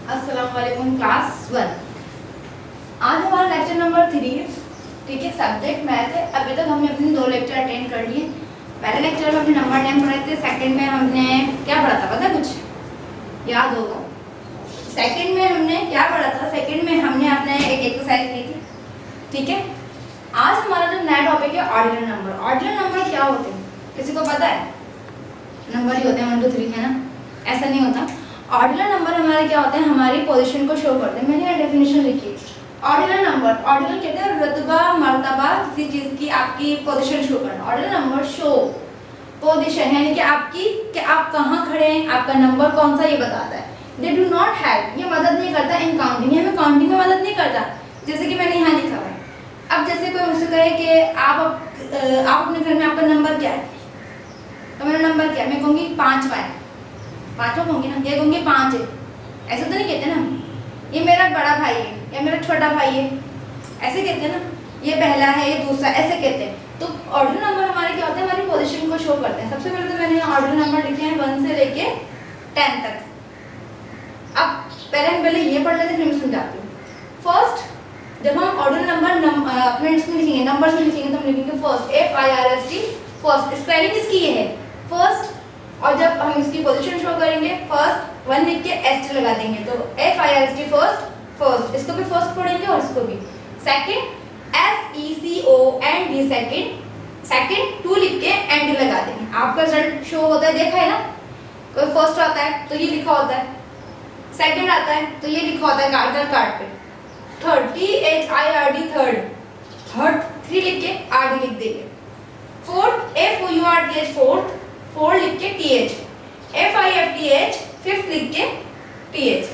अस्सलाम वालेकुम क्लास 1। आज हमारा लेक्चर नंबर 3 है। ठीक है, सब्जेक्ट मैथ है। अभी तक हमने अपने 2 लेक्चर अटेंड कर लिए। पहले लेक्चर में हमने नंबर 10 पढ़े थे, सेकंड में हमने क्या पढ़ा था पता कुछ याद होगा? सेकंड में हमने क्या पढ़ा था? सेकंड में हमने अपने एक एक्सरसाइज की थी। ठीक है, आज हमारा जो नया टॉपिक है ऑर्डिनल नंबर। ऑर्डिनल नंबर क्या होते हैं किसी को पता है? नंबर ही होते हैं 1 2 3, है ना? ऐसा नहीं होता। ऑर्डिनल नंबर हमारे क्या होते हैं, हमारी पोजीशन को शो करते हैं। मैंने यहाँ डेफिनेशन लिखी है। ऑर्डिनल नंबर, ऑर्डिनल कहते हैं रुतबा मर्तबा किसी चीज की आपकी पोजीशन शो करना। ऑर्डिनल नंबर शो पोजीशन, यानी कि आपकी कि आप कहाँ खड़े हैं, आपका नंबर कौन सा, ये बताता है। दे डू नॉट हेल्प, ये मदद नहीं करता इन काउंटिंग, ये हमें काउंटिंग में मदद नहीं करता। जैसे कि मैंने यहाँ लिखा हुआ है। अब जैसे कोई मुझसे कहे कि आप अपने घर में आपका नंबर क्या है, तो मेरा नंबर क्या है, मैं कहूँगी 5 है, 5 कहूँगी ना, ये कहूँगी 5 है। ऐसा तो नहीं कहते ना, ये मेरा बड़ा भाई है या मेरा छोटा भाई है, ऐसे कहते हैं ना। ये पहला है, ये दूसरा, ऐसे कहते हैं। तो ऑर्डिनल नंबर हमारे क्या होते हैं, हमारी पोजीशन को शो करते हैं। सबसे पहले तो मैंने ऑर्डिनल नंबर लिखे हैं 1 से लेके 10 तक। अब पहले ये पढ़ लेते, फिर मैं समझाती हूँ। फर्स्ट, जब हम ऑर्डिनल नंबर अपने इसमें लिखेंगे, नंबर्स में लिखेंगे, तो हम लिखेंगे फर्स्ट, FIRST, फर्स्ट। स्पेलिंग इसकी ये है फर्स्ट, और जब हम इसकी पोजीशन शो करेंगे फर्स्ट 1 लिख के एस लगा देंगे, तो FIRST फर्स्ट, फर्स्ट। इसको भी फर्स्ट पढ़ेंगे और इसको भी। सेकंड SECOND, सेकंड, सेकंड 2 लिख के एंड लगा देंगे। आपका रिजल्ट शो होता है, देखा है ना? कोई फर्स्ट आता है तो ये लिखा होता है, सेकंड आता है तो ये लिखा होता है कार्ड पे। थर्ड THIRD, थर्ड, थर्ड 3 लिख के RD लिख देंगे। फोर्थ FOURTH, फोर्थ, 4 लिख के TH, FIFTH, फिफ्थ लिख के TH,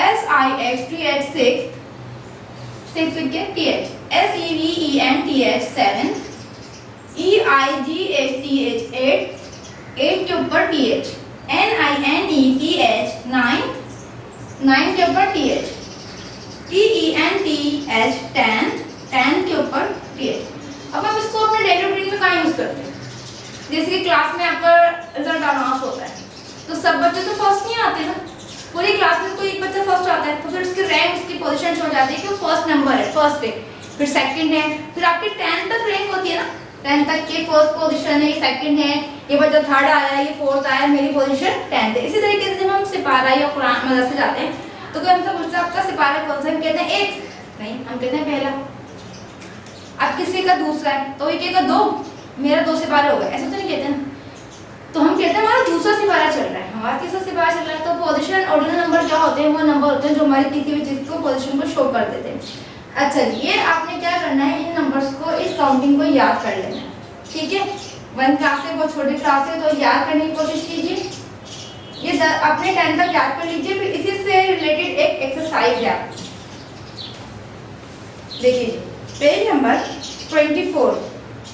SIXTH, सिक्स, सिक्स लिख के TH, SEVENTH, सेवन, EIGHTH, 8 के ऊपर TH, NINETH, 9 के ऊपर TH, TENTH, 10 के ऊपर TH। अब हम इसको अपने डेली रूटीन में कहाँ यूज करते हैं? जैसे कि क्लास में आपका रिजल्ट अनाउंस होता है, तो सब बच्चे तो फर्स्ट नहीं आते ना। पूरी क्लास में कोई एक बच्चा फर्स्ट आता है, तो फिर उसकी रैंक, उसकी पोजीशन हो जाती है कि वो फर्स्ट नंबर है, फर्स्ट पे, फिर सेकंड है, फिर आपकी 10 तक रैंक होती है ना। 10 तक के फर्स्ट पोजीशन है, सेकंड है, ये बच्चा थर्ड आया, ये फोर्थ आया, मेरी पोजीशन 10th है। इसी तरीके से जब हम सिपारा या कुरान मदरसे जाते हैं, तो कोई हमसे पूछता है आपका सिपारा कौन सा, हम कहते हैं 1, नहीं, हम कहते हैं पहला। अब किसी का दूसरा है तो एक का 2, मेरा 2 सिपारे हो गए, ऐसा तो नहीं कहते ना। तो हम कहते हैं हमारा दूसरा सिपारा चल रहा है, हमारा तीसरा सिपारा चल रहा है। तो पोजीशन ऑर्डिनल नंबर क्या होते हैं, वो नंबर होते हैं जो हमारी किसी भी चीज को पोजीशन को शो कर देते हैं। अच्छा, ये आपने क्या करना है, इन नंबर्स को, इस काउंटिंग को याद कर लेना है। ठीक है, 1 क्लास से, बहुत छोटी क्लास है, तो याद करने की कोशिश कीजिए। ये अपने 10 तक याद कर लीजिए। फिर इसी से रिलेटेड एक एक्सरसाइज है, देखिए पेज नंबर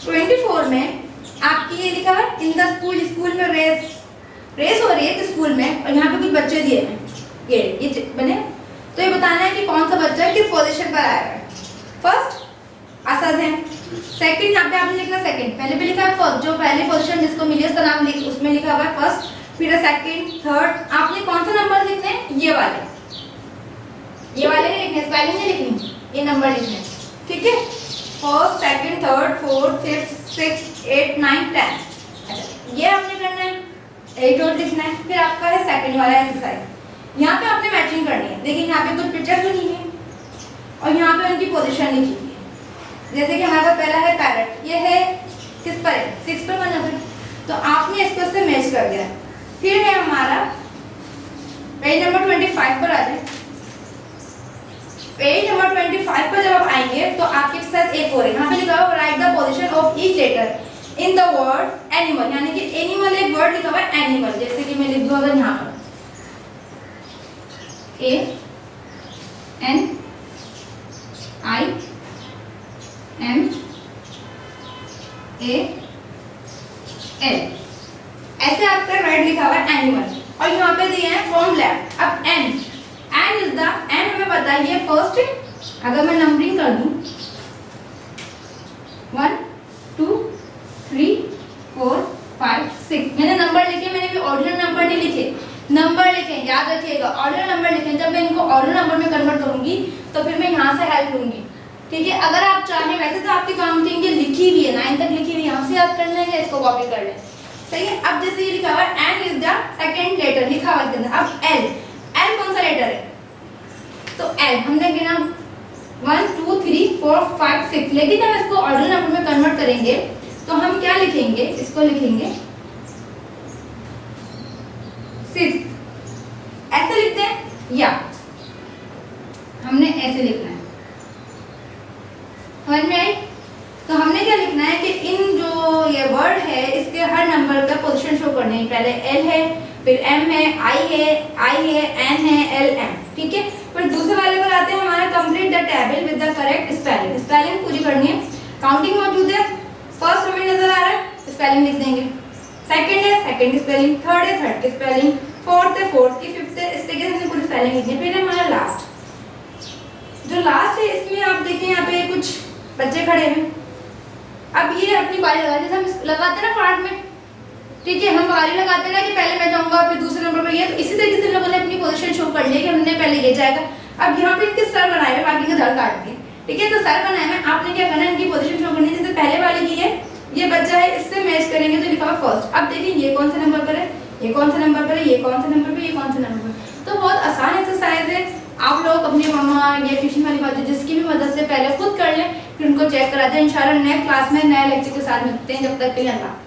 24 में आपकी ये लिखा है इन द स्कूल, स्कूल में रेस हो रही है स्कूल में, और यहाँ पे कुछ बच्चे दिए हैं, ये बने। तो ये बताना है कि कौन सा बच्चा किस पोजीशन पर आया है। फर्स्ट असद है, सेकंड यहाँ पे आपने लिखना सेकंड, पहले भी लिखा है फर्स्ट, जो पहली पोजीशन जिसको मिली उसका नाम उसमें लिखा हुआ है फर्स्ट, फिर सेकंड, थर्ड। आपने कौन सा नंबर लिखने हैं, ये वाले नहीं लिखने, स्पेलिंग नहीं लिखनी, ये नंबर लिखने। ठीक है, first, second, third, fourth, fifth, sixth, 8, 9, 10। अच्छा, ये आपने करना है, 8 और लिखना है। फिर आपका है सेकंड वाला एक्सरसाइज, यहाँ पे आपने मैचिंग करनी है। देखिए यहाँ पे कुछ पिक्चर बनी है और यहाँ पे उनकी पोजीशन लिखी है। जैसे कि हमारा पहला है पैरट, ये है किस पर है, 6 पर बना है, तो आपने इसको इससे मैच कर दिया। फिर है हमारा पेज नंबर 25 पर आ जाए। पेज नंबर 25 पर जब आप आएंगे तो आपके साथ एक और है, यहाँ पे लिखा हुआ write the position of each letter in the word animal, यानी कि एनिमल एक वर्ड लिखा हुआ है एनिमल। जैसे कि मैं लिख दूँ अगर यहाँ पर ANIMAL, ऐसे आपका राइट लिखा हुआ है एनिमल, और यहाँ पे दिए हैं फ्रॉम लेफ्ट। अब एन इज द, एन हमें पता है ये फर्स्ट है। अगर मैं नंबरिंग कर दूं 1 2 3 4 5 6, मैंने नंबर लिखे, मैंने भी ऑर्डिनल नंबर नहीं लिखे, नंबर लिखें, याद रखिएगा ऑर्डिनल नंबर लिखें। जब मैं इनको ऑर्डिनल नंबर में कन्वर्ट करूंगी तो फिर मैं यहाँ से हेल्प लूंगी, ठीक है। अगर आप चाहें, वैसे तो आपकी काउंटिंग ये लिखी हुई है 9 तक लिखी हुई, यहाँ से याद कर लेंगे, इसको कॉपी कर लें, सही है। अब जैसे ये लिखा हुआ N is the second letter लिखा हुआ है, अब एल, एल कौन सा लेटर है, तो एल हमने गिना 1 2 3 4 5 6, लेकिन हम इसको ऑर्डिनल नंबर में कन्वर्ट करेंगे तो हम क्या लिखेंगे, इसको लिखेंगे 6, ऐसे लिखते हैं या हमने ऐसे लिखना है, समझ में आई। तो हमने क्या लिखना है कि इन जो ये वर्ड है इसके हर नंबर का पोजीशन शो करने है। पहले एल है, फिर एम है, आई है, एन है, एल एम, ठीक है। फिर दूसरे वाले पर आते हैं हमारा complete the table with the correct spelling, spelling पूरी करनी है। काउंटिंग मौजूद है, फर्स्ट हमें नजर आ रहा है, स्पेलिंग लिख देंगे, सेकंड है सेकंड स्पेलिंग, थर्ड है थर्ड की स्पेलिंग, फोर्थ है फोर्थ की, फिफ्थ है, इस तरीके से हमने पूरी स्पेलिंग लिखनी है। फिर हमारा लास्ट, जो लास्ट है इसमें आप देखें यहाँ पे कुछ बच्चे खड़े हैं। अब ये अपनी बारी लगाते हैं, हम लगाते हैं ना पार्ट में, ठीक है, हम बारी लगाते हैं ना कि पहले मैं जाऊंगा फिर दूसरे नंबर पर ये, तो इसी तरीके से लोगों ने अपनी पोजीशन शो कर ली कि हमने पहले ये जाएगा। अब यहाँ पे इनके सर बनाए हुए, बाकी का धड़ काट दिए, ठीक है। तो सर बनाए हुए, आपने क्या करना है, इनकी पोजीशन शो करनी है। जैसे पहले वाले की है, ये बच्चा है, इससे मैच करेंगे तो लिखा हुआ फर्स्ट। अब देखिए ये कौन से नंबर पर है, ये कौन से नंबर पर है, ये कौन से नंबर पर, ये कौन से नंबर पर। तो बहुत आसान एक्सरसाइज है, आप लोग अपनी मम्मा या ट्यूशन वाली बात जिसकी भी मदद से पहले खुद कर लें, फिर उनको चेक कराते हैं। इंशाल्लाह नए क्लास में नए लेक्चर के साथ मिलते हैं, जब तक के लिए अल्लाह।